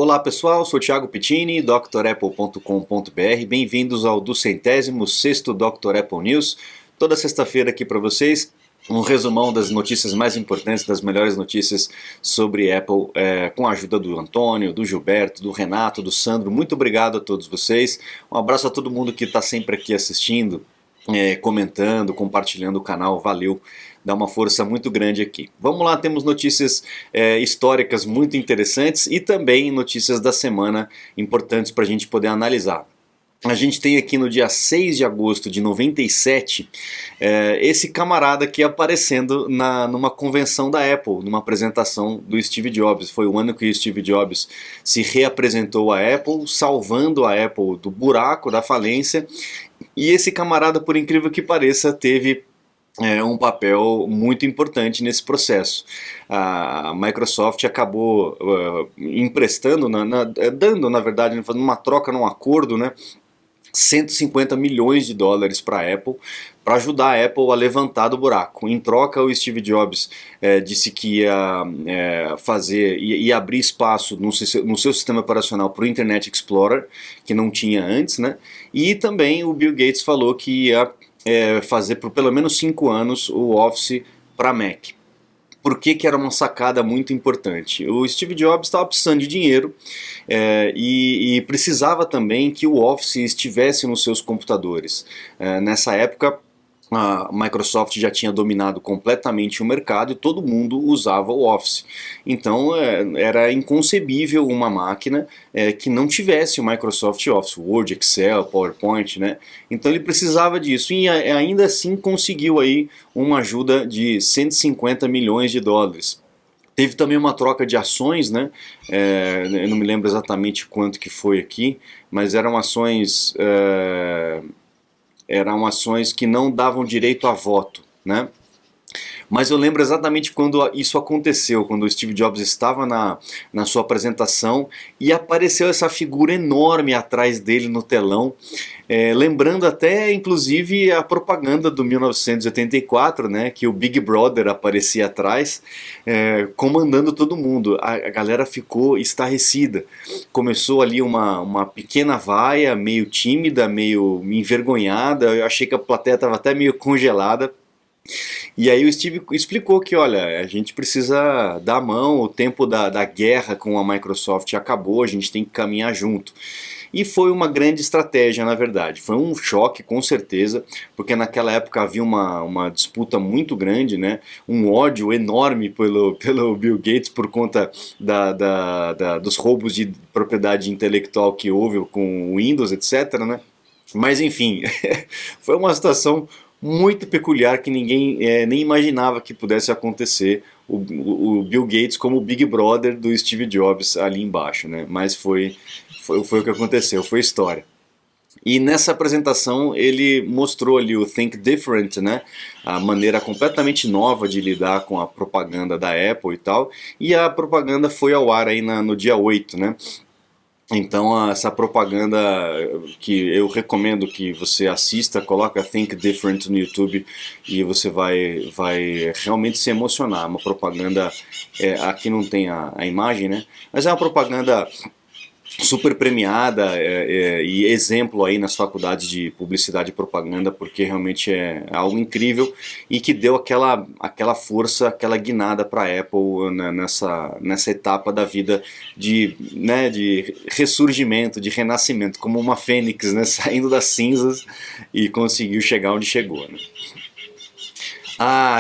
Olá pessoal, sou Thiago Pittini, drapple.com.br. Bem-vindos ao 206º Dr. Apple News. Toda sexta-feira aqui para vocês, um resumão das notícias mais importantes, das melhores notícias sobre Apple, com a ajuda do Antônio, do Gilberto, do Renato, do Sandro. Muito obrigado a todos vocês. Um abraço a todo mundo que está sempre aqui assistindo, comentando, compartilhando o canal. Valeu! Dá uma força muito grande aqui. Vamos lá, temos notícias históricas muito interessantes e também notícias da semana importantes para a gente poder analisar. A gente tem aqui no dia 6 de agosto de 97, esse camarada aqui aparecendo numa convenção da Apple, numa apresentação do Steve Jobs. Foi o ano que o Steve Jobs se reapresentou à Apple, salvando a Apple do buraco, da falência. E esse camarada, por incrível que pareça, teve um papel muito importante nesse processo. A Microsoft acabou emprestando, dando na verdade, fazendo uma troca num acordo, né, 150 milhões de dólares para a Apple, para ajudar a Apple a levantar do buraco. Em troca, o Steve Jobs disse que ia abrir espaço no seu sistema operacional para o Internet Explorer, que não tinha antes, né? E também o Bill Gates falou que ia fazer por pelo menos 5 anos o Office para Mac. Por que era uma sacada muito importante? O Steve Jobs estava precisando de dinheiro e precisava também que o Office estivesse nos seus computadores. Nessa época, a Microsoft já tinha dominado completamente o mercado e todo mundo usava o Office. Então era inconcebível uma máquina que não tivesse o Microsoft Office, Word, Excel, PowerPoint, né? Então ele precisava disso e ainda assim conseguiu aí uma ajuda de 150 milhões de dólares. Teve também uma troca de ações, né? Eu não me lembro exatamente quanto que foi aqui, mas eram ações que não davam direito a voto, né? Mas eu lembro exatamente quando isso aconteceu, quando o Steve Jobs estava na sua apresentação e apareceu essa figura enorme atrás dele no telão, lembrando até inclusive a propaganda do 1984, né, que o Big Brother aparecia atrás, comandando todo mundo. A galera ficou estarrecida. Começou ali uma pequena vaia, meio tímida, meio envergonhada. Eu achei que a plateia estava até meio congelada. E aí o Steve explicou que, olha, a gente precisa dar a mão, o tempo da guerra com a Microsoft acabou, a gente tem que caminhar junto. E foi uma grande estratégia, na verdade. Foi um choque, com certeza, porque naquela época havia uma disputa muito grande, né? Um ódio enorme pelo Bill Gates por conta dos roubos de propriedade intelectual que houve com o Windows, etc., né? Mas enfim, foi uma situação muito peculiar que ninguém nem imaginava que pudesse acontecer, o Bill Gates como o Big Brother do Steve Jobs ali embaixo, né? Mas foi o que aconteceu, foi história. E nessa apresentação ele mostrou ali o Think Different, né? A maneira completamente nova de lidar com a propaganda da Apple e tal, e a propaganda foi ao ar aí no dia 8, né? Então essa propaganda que eu recomendo que você assista, coloca Think Different no YouTube e você vai realmente se emocionar. Uma propaganda, aqui não tem a imagem, né? Mas é uma propaganda super premiada e exemplo aí nas faculdades de publicidade e propaganda, porque realmente é algo incrível e que deu aquela força, aquela guinada para a Apple nessa etapa da vida de ressurgimento, de renascimento, como uma fênix, né, saindo das cinzas e conseguiu chegar onde chegou, né?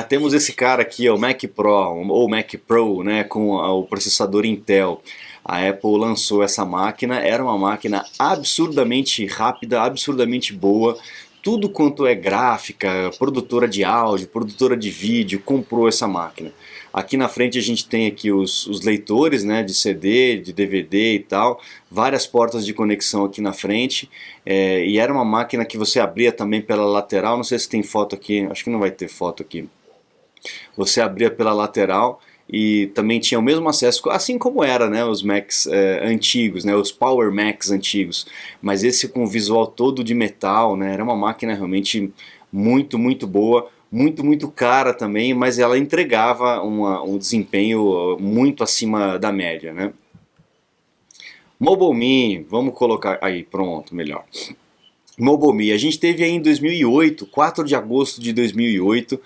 Temos esse cara aqui, o Mac Pro, ou Mac Pro, né, com o processador Intel. A Apple lançou essa máquina, era uma máquina absurdamente rápida, absurdamente boa. Tudo quanto é gráfica, produtora de áudio, produtora de vídeo, comprou essa máquina. Aqui na frente a gente tem aqui os leitores, né, de CD, de DVD e tal, várias portas de conexão aqui na frente, e era uma máquina que você abria também pela lateral. Não sei se tem foto aqui, acho que não vai ter foto aqui. Você abria pela lateral e também tinha o mesmo acesso, assim como era, né, os Macs antigos, né, os Power Macs antigos, mas esse com o visual todo de metal, né, era uma máquina realmente muito, muito boa, muito cara também, mas ela entregava um desempenho muito acima da média, né. MobileMe, vamos colocar aí, pronto, melhor. MobileMe, a gente teve aí em 2008, 4 de agosto de 2008,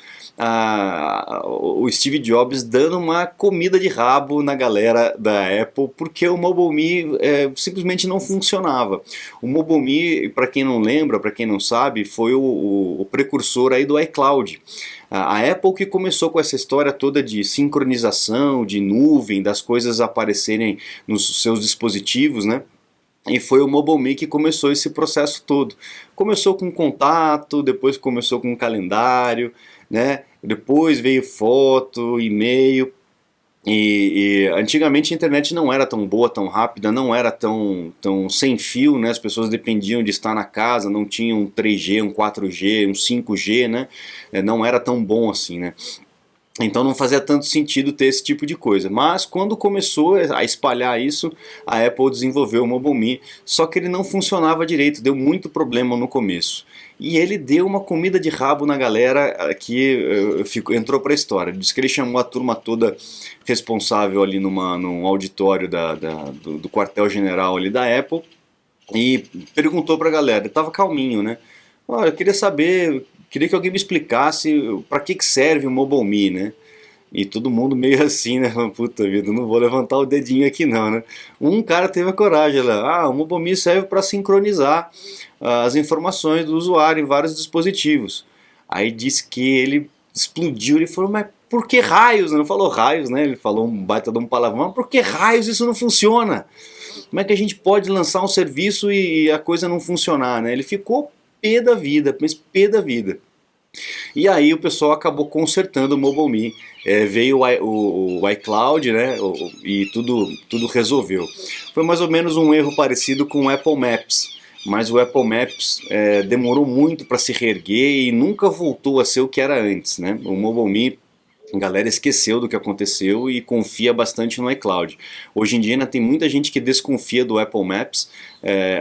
o Steve Jobs dando uma comida de rabo na galera da Apple, porque o MobileMe simplesmente não funcionava. O MobileMe, para quem não lembra, para quem não sabe, foi o precursor aí do iCloud. A Apple que começou com essa história toda de sincronização, de nuvem, das coisas aparecerem nos seus dispositivos, né? E foi o MobileMe que começou esse processo todo. Começou com contato, depois começou com calendário, né? Depois veio foto, e-mail. E antigamente a internet não era tão boa, tão rápida, não era tão sem fio, né? As pessoas dependiam de estar na casa, não tinham um 3G, um 4G, um 5G, né? Não era tão bom assim, né? Então não fazia tanto sentido ter esse tipo de coisa. Mas quando começou a espalhar isso, a Apple desenvolveu o MobileMe, só que ele não funcionava direito, deu muito problema no começo. E ele deu uma comida de rabo na galera que entrou para a história. Ele disse que ele chamou a turma toda responsável ali num auditório do quartel-general ali da Apple e perguntou para a galera, ele estava calminho, né? Olha, eu queria saber, queria que alguém me explicasse para que serve o MobileMe, né? E todo mundo meio assim, né? Puta vida, não vou levantar o dedinho aqui não, né? Um cara teve a coragem lá, o MobileMe serve para sincronizar as informações do usuário em vários dispositivos. Aí disse que ele explodiu, ele falou, mas por que raios? Não falou raios, né? Ele falou um baita de um palavrão, mas por que raios isso não funciona? Como é que a gente pode lançar um serviço e a coisa não funcionar, né? Ele ficou pé da vida, mas pé da vida. E aí o pessoal acabou consertando o MobileMe, veio o iCloud, né, e tudo resolveu. Foi mais ou menos um erro parecido com o Apple Maps, mas o Apple Maps demorou muito para se reerguer e nunca voltou a ser o que era antes, né? O MobileMe, a galera esqueceu do que aconteceu e confia bastante no iCloud. Hoje em dia ainda tem muita gente que desconfia do Apple Maps,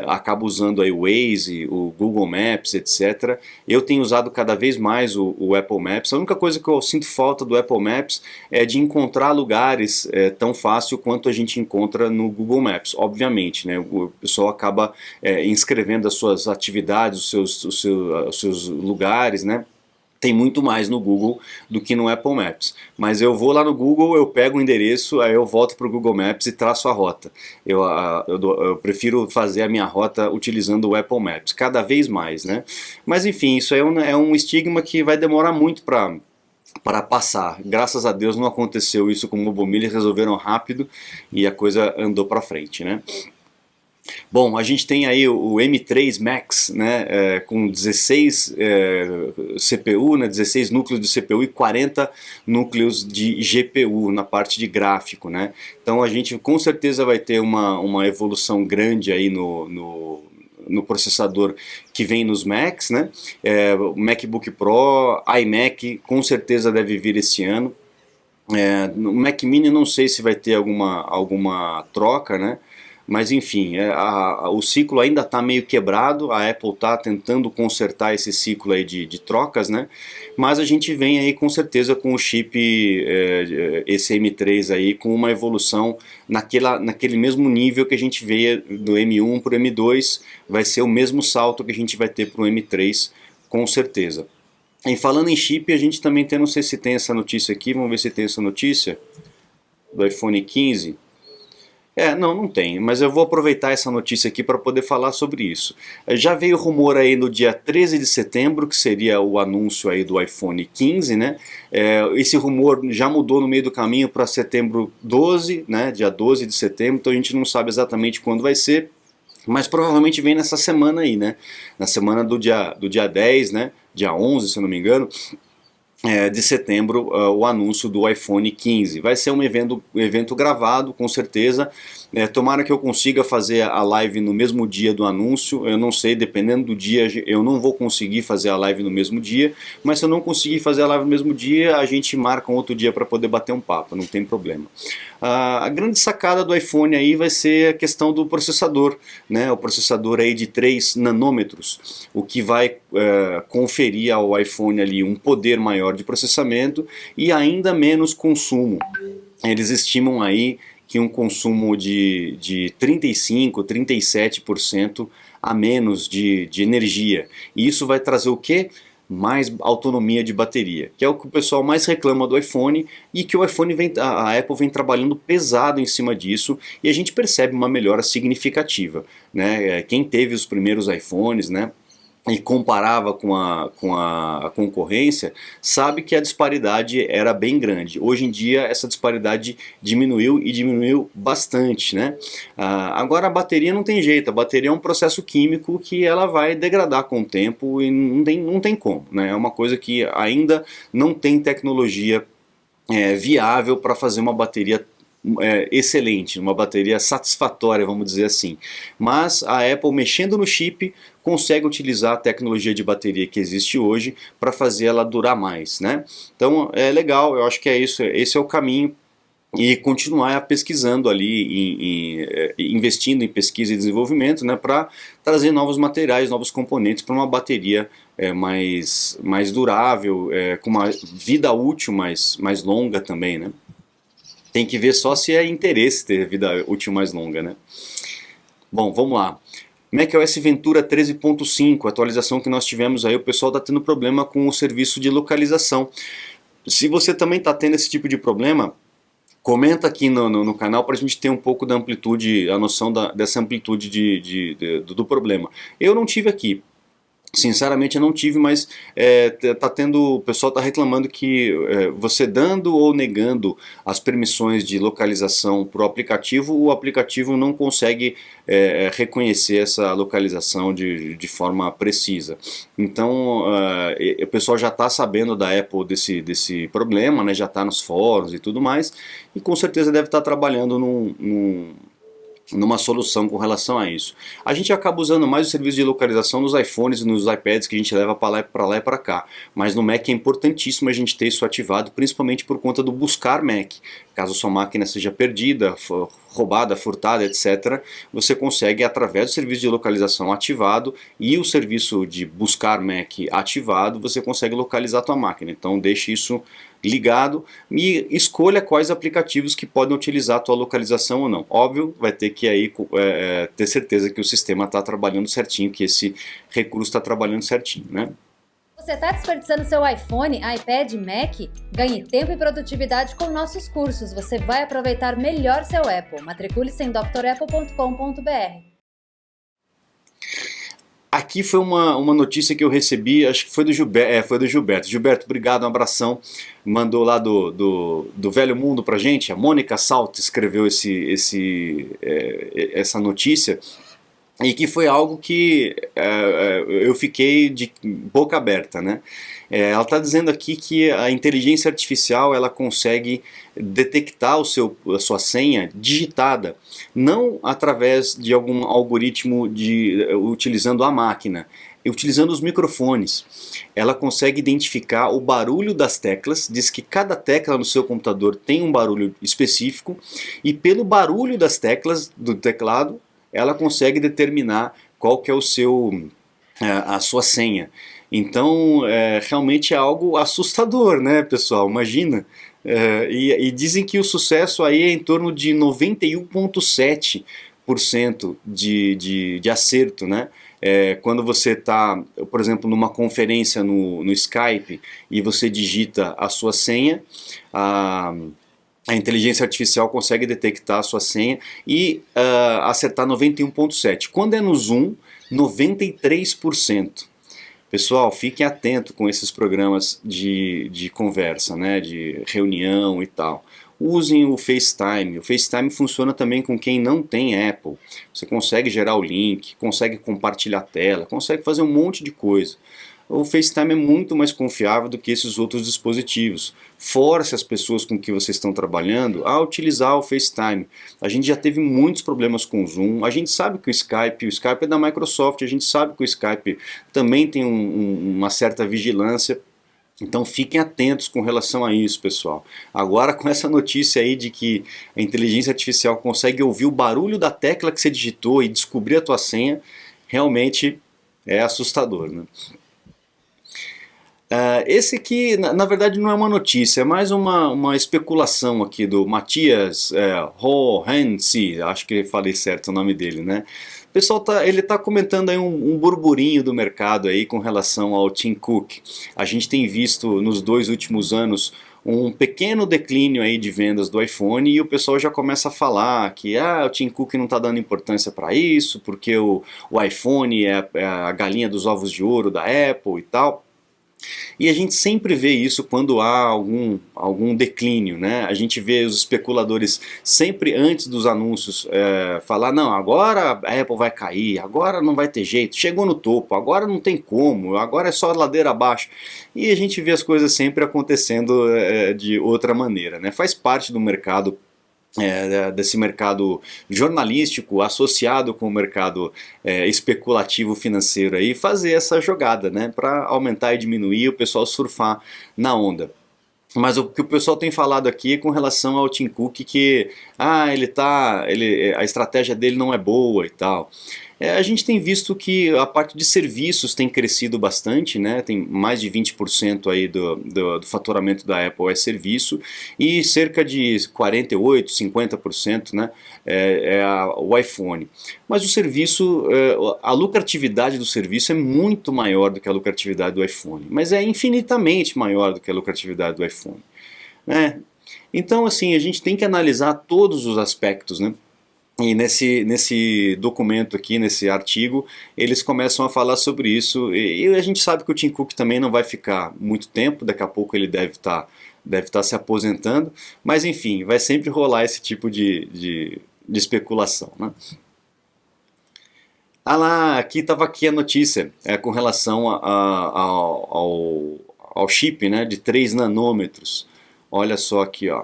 acaba usando aí o Waze, o Google Maps, etc. Eu tenho usado cada vez mais o Apple Maps. A única coisa que eu sinto falta do Apple Maps é de encontrar lugares tão fácil quanto a gente encontra no Google Maps. Obviamente, né? O pessoal acaba inscrevendo as suas atividades, os seus lugares, né? Tem muito mais no Google do que no Apple Maps. Mas eu vou lá no Google, eu pego o endereço, aí eu volto para o Google Maps e traço a rota. Eu prefiro fazer a minha rota utilizando o Apple Maps, cada vez mais, né? Mas enfim, isso é um estigma que vai demorar muito para passar. Graças a Deus não aconteceu isso com o MobileMe, eles resolveram rápido e a coisa andou para frente, né? Bom, a gente tem aí o M3 Max, né, com 16 CPU, né, 16 núcleos de CPU e 40 núcleos de GPU na parte de gráfico, né? Então a gente com certeza vai ter uma evolução grande aí no processador que vem nos Macs, né? O MacBook Pro, iMac com certeza deve vir esse ano. No Mac Mini não sei se vai ter alguma troca, né? Mas enfim, o ciclo ainda está meio quebrado, a Apple está tentando consertar esse ciclo aí de trocas, né? Mas a gente vem aí com certeza com o chip esse M3 aí com uma evolução naquele mesmo nível que a gente veio do M1 para o M2, vai ser o mesmo salto que a gente vai ter para o M3 com certeza. E falando em chip, a gente também tem, não sei se tem essa notícia aqui, vamos ver se tem essa notícia do iPhone 15. Não tem, mas eu vou aproveitar essa notícia aqui para poder falar sobre isso. Já veio rumor aí no dia 13 de setembro, que seria o anúncio aí do iPhone 15, né? Esse rumor já mudou no meio do caminho para setembro 12, né? Dia 12 de setembro, então a gente não sabe exatamente quando vai ser, mas provavelmente vem nessa semana aí, né? Na semana do dia 10, né? Dia 11, se eu não me engano. De setembro, o anúncio do iPhone 15. Vai ser um evento gravado, com certeza. Tomara que eu consiga fazer a live no mesmo dia do anúncio. Eu não sei, dependendo do dia, eu não vou conseguir fazer a live no mesmo dia. Mas se eu não conseguir fazer a live no mesmo dia, a gente marca um outro dia para poder bater um papo, não tem problema. A grande sacada do iPhone aí vai ser a questão do processador, né? O processador aí de 3 nanômetros, o que vai conferir ao iPhone ali um poder maior de processamento e ainda menos consumo. Eles estimam aí que um consumo de 35%, 37% a menos de energia. E isso vai trazer o quê? Mais autonomia de bateria, que é o que o pessoal mais reclama do iPhone e que o iPhone a Apple vem trabalhando pesado em cima disso e a gente percebe uma melhora significativa, né? Quem teve os primeiros iPhones, né, e comparava com a concorrência, sabe que a disparidade era bem grande. Hoje em dia essa disparidade diminuiu e diminuiu bastante, né? Agora a bateria não tem jeito, a bateria é um processo químico que ela vai degradar com o tempo e não tem como, né? É uma coisa que ainda não tem tecnologia viável para fazer uma bateria excelente, uma bateria satisfatória, vamos dizer assim. Mas a Apple, mexendo no chip, consegue utilizar a tecnologia de bateria que existe hoje para fazer ela durar mais, né? Então é legal, eu acho que é isso, esse é o caminho. E continuar pesquisando ali, investindo em pesquisa e desenvolvimento, né, para trazer novos materiais, novos componentes para uma bateria mais durável, com uma vida útil mais longa também, né? Tem que ver só se é interesse ter vida útil mais longa, né? Bom, vamos lá. macOS Ventura 13.5, atualização que nós tivemos aí, o pessoal está tendo problema com o serviço de localização. Se você também está tendo esse tipo de problema, comenta aqui no canal para a gente ter um pouco da amplitude, a noção dessa amplitude do problema. Eu não tive aqui. Sinceramente eu não tive, mas o pessoal está reclamando que você dando ou negando as permissões de localização para o aplicativo não consegue reconhecer essa localização de forma precisa. Então o pessoal já está sabendo da Apple desse problema, né, já está nos fóruns e tudo mais, e com certeza deve estar trabalhando numa solução com relação a isso. A gente acaba usando mais o serviço de localização nos iPhones e nos iPads que a gente leva para lá e para cá, mas no Mac é importantíssimo a gente ter isso ativado, principalmente por conta do buscar Mac. Caso sua máquina seja perdida, roubada, furtada, etc., você consegue, através do serviço de localização ativado e o serviço de buscar Mac ativado, você consegue localizar a tua máquina. Então deixe isso ligado e escolha quais aplicativos que podem utilizar a tua localização ou não. Óbvio, vai ter que aí ter certeza que o sistema está trabalhando certinho, que esse recurso está trabalhando certinho, né? Você está desperdiçando seu iPhone, iPad, Mac? Ganhe tempo e produtividade com nossos cursos. Você vai aproveitar melhor seu Apple. Matricule-se em drapple.com.br. Aqui foi uma notícia que eu recebi, acho que foi do Gilberto. Foi do Gilberto. Gilberto, obrigado, um abração. Mandou lá do Velho Mundo pra gente. A Mônica Salto escreveu essa notícia. E que foi algo que eu fiquei de boca aberta, né? Ela está dizendo aqui que a inteligência artificial ela consegue detectar a sua senha digitada, não através de algum algoritmo utilizando a máquina, utilizando os microfones. Ela consegue identificar o barulho das teclas, diz que cada tecla no seu computador tem um barulho específico, e pelo barulho das teclas do teclado, ela consegue determinar qual que é a sua senha. Então, realmente é algo assustador, né, pessoal? Imagina. E dizem que o sucesso aí é em torno de 91,7% de acerto, né? Quando você está, por exemplo, numa conferência no Skype e você digita a sua senha, a inteligência artificial consegue detectar a sua senha e acertar 91,7%. Quando é no Zoom, 93%. Pessoal, fiquem atentos com esses programas de conversa, né, de reunião e tal. Usem o FaceTime. O FaceTime funciona também com quem não tem Apple. Você consegue gerar o link, consegue compartilhar a tela, consegue fazer um monte de coisa. O FaceTime é muito mais confiável do que esses outros dispositivos. Force as pessoas com que vocês estão trabalhando a utilizar o FaceTime. A gente já teve muitos problemas com o Zoom, a gente sabe que o Skype é da Microsoft, a gente sabe que o Skype também tem uma certa vigilância. Então fiquem atentos com relação a isso, pessoal. Agora com essa notícia aí de que a inteligência artificial consegue ouvir o barulho da tecla que você digitou e descobrir a tua senha, realmente é assustador, né? Esse aqui, na verdade, não é uma notícia, é mais uma especulação aqui do Matthias Hohensi, acho que falei certo o nome dele, né? O pessoal ele tá comentando aí um burburinho do mercado aí com relação ao Tim Cook. A gente tem visto nos 2 últimos anos um pequeno declínio aí de vendas do iPhone e o pessoal já começa a falar que o Tim Cook não está dando importância para isso, porque o iPhone é a galinha dos ovos de ouro da Apple e tal. E a gente sempre vê isso quando há algum declínio, né? A gente vê os especuladores sempre antes dos anúncios falar, não, agora a Apple vai cair, agora não vai ter jeito, chegou no topo, agora não tem como, agora é só ladeira abaixo. E a gente vê as coisas sempre acontecendo de outra maneira, né? Faz parte do mercado, desse mercado jornalístico associado com o mercado especulativo financeiro aí, fazer essa jogada, né, para aumentar e diminuir, o pessoal surfar na onda. Mas o que o pessoal tem falado aqui é com relação ao Tim Cook que a estratégia dele não é boa e tal. A gente tem visto que a parte de serviços tem crescido bastante, né? Tem mais de 20% aí do faturamento da Apple é serviço e cerca de 48%, 50%, né, o iPhone. Mas o serviço, a lucratividade do serviço é muito maior do que a lucratividade do iPhone, mas é infinitamente maior do que a lucratividade do iPhone, né? Então, assim, a gente tem que analisar todos os aspectos, né? E nesse documento aqui, nesse artigo, eles começam a falar sobre isso. E a gente sabe que o Tim Cook também não vai ficar muito tempo, daqui a pouco ele deve estar se aposentando. Mas enfim, vai sempre rolar esse tipo de especulação, né? Aqui estava aqui a notícia com relação ao chip, né, de 3 nanômetros. Olha só aqui, ó.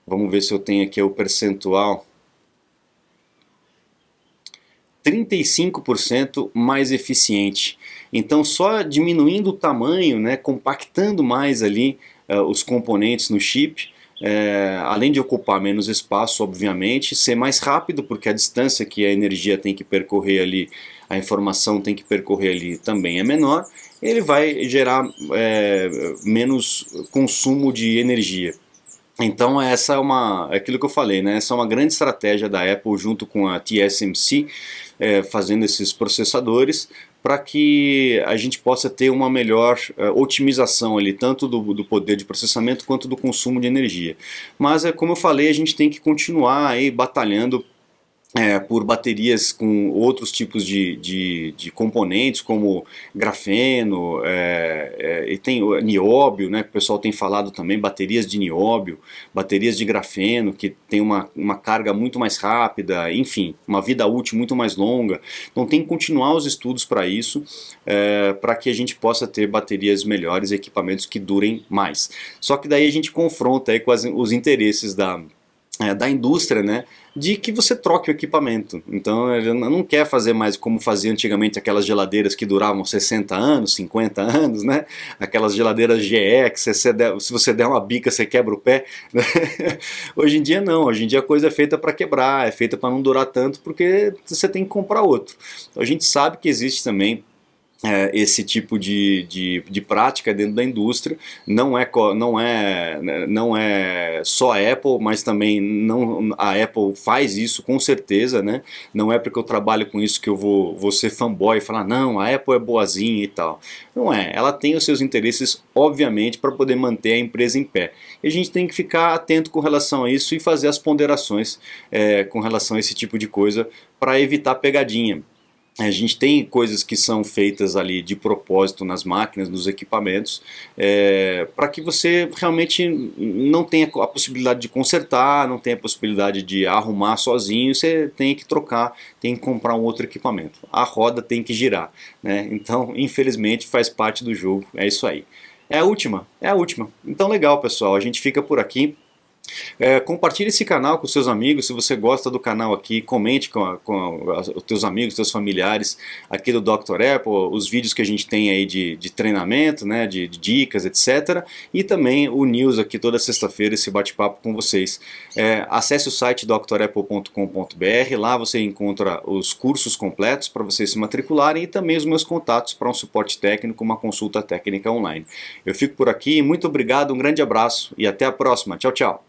Vamos ver se eu tenho aqui o percentual. 35% mais eficiente. Então, só diminuindo o tamanho, né, compactando mais ali os componentes no chip, além de ocupar menos espaço, obviamente, ser mais rápido, porque a distância que a energia tem que percorrer ali, a informação tem que percorrer ali também é menor, ele vai gerar menos consumo de energia. Então essa é aquilo que eu falei, né? Essa é uma grande estratégia da Apple junto com a TSMC, fazendo esses processadores para que a gente possa ter uma melhor otimização ali, tanto do poder de processamento quanto do consumo de energia. Mas como eu falei, a gente tem que continuar aí batalhando por baterias com outros tipos de componentes, como grafeno, e tem o nióbio, né, que o pessoal tem falado também, baterias de nióbio, baterias de grafeno, que tem uma carga muito mais rápida, enfim, uma vida útil muito mais longa. Então tem que continuar os estudos para isso, para que a gente possa ter baterias melhores, equipamentos que durem mais. Só que daí a gente confronta aí com os interesses da indústria, né, de que você troque o equipamento. Então ele não quer fazer mais como fazia antigamente aquelas geladeiras que duravam 60 anos, 50 anos, né? Aquelas geladeiras GE que se você der uma bica você quebra o pé. Hoje em dia não, hoje em dia a coisa é feita para quebrar, é feita para não durar tanto porque você tem que comprar outro. Então a gente sabe que existe também esse tipo de prática dentro da indústria, não é só a Apple, mas também a Apple faz isso com certeza, né? Não é porque eu trabalho com isso que eu vou ser fanboy e falar, não, a Apple é boazinha e tal. Não é, ela tem os seus interesses, obviamente, para poder manter a empresa em pé. E a gente tem que ficar atento com relação a isso e fazer as ponderações com relação a esse tipo de coisa para evitar pegadinha. A gente tem coisas que são feitas ali de propósito nas máquinas, nos equipamentos, para que você realmente não tenha a possibilidade de consertar, não tenha a possibilidade de arrumar sozinho, você tem que trocar, tem que comprar um outro equipamento. A roda tem que girar, né? Então, infelizmente, faz parte do jogo, é isso aí. É a última. Então legal, pessoal, a gente fica por aqui. Compartilhe esse canal com seus amigos. Se você gosta do canal aqui, comente com os teus amigos, teus familiares aqui do Dr. Apple, os vídeos que a gente tem aí de treinamento, né, de dicas, etc. E também o news aqui toda sexta-feira, esse bate-papo com vocês. Acesse o site drapple.com.br, lá você encontra os cursos completos para vocês se matricularem e também os meus contatos para um suporte técnico, uma consulta técnica online. Eu fico por aqui, muito obrigado, um grande abraço e até a próxima. Tchau, tchau.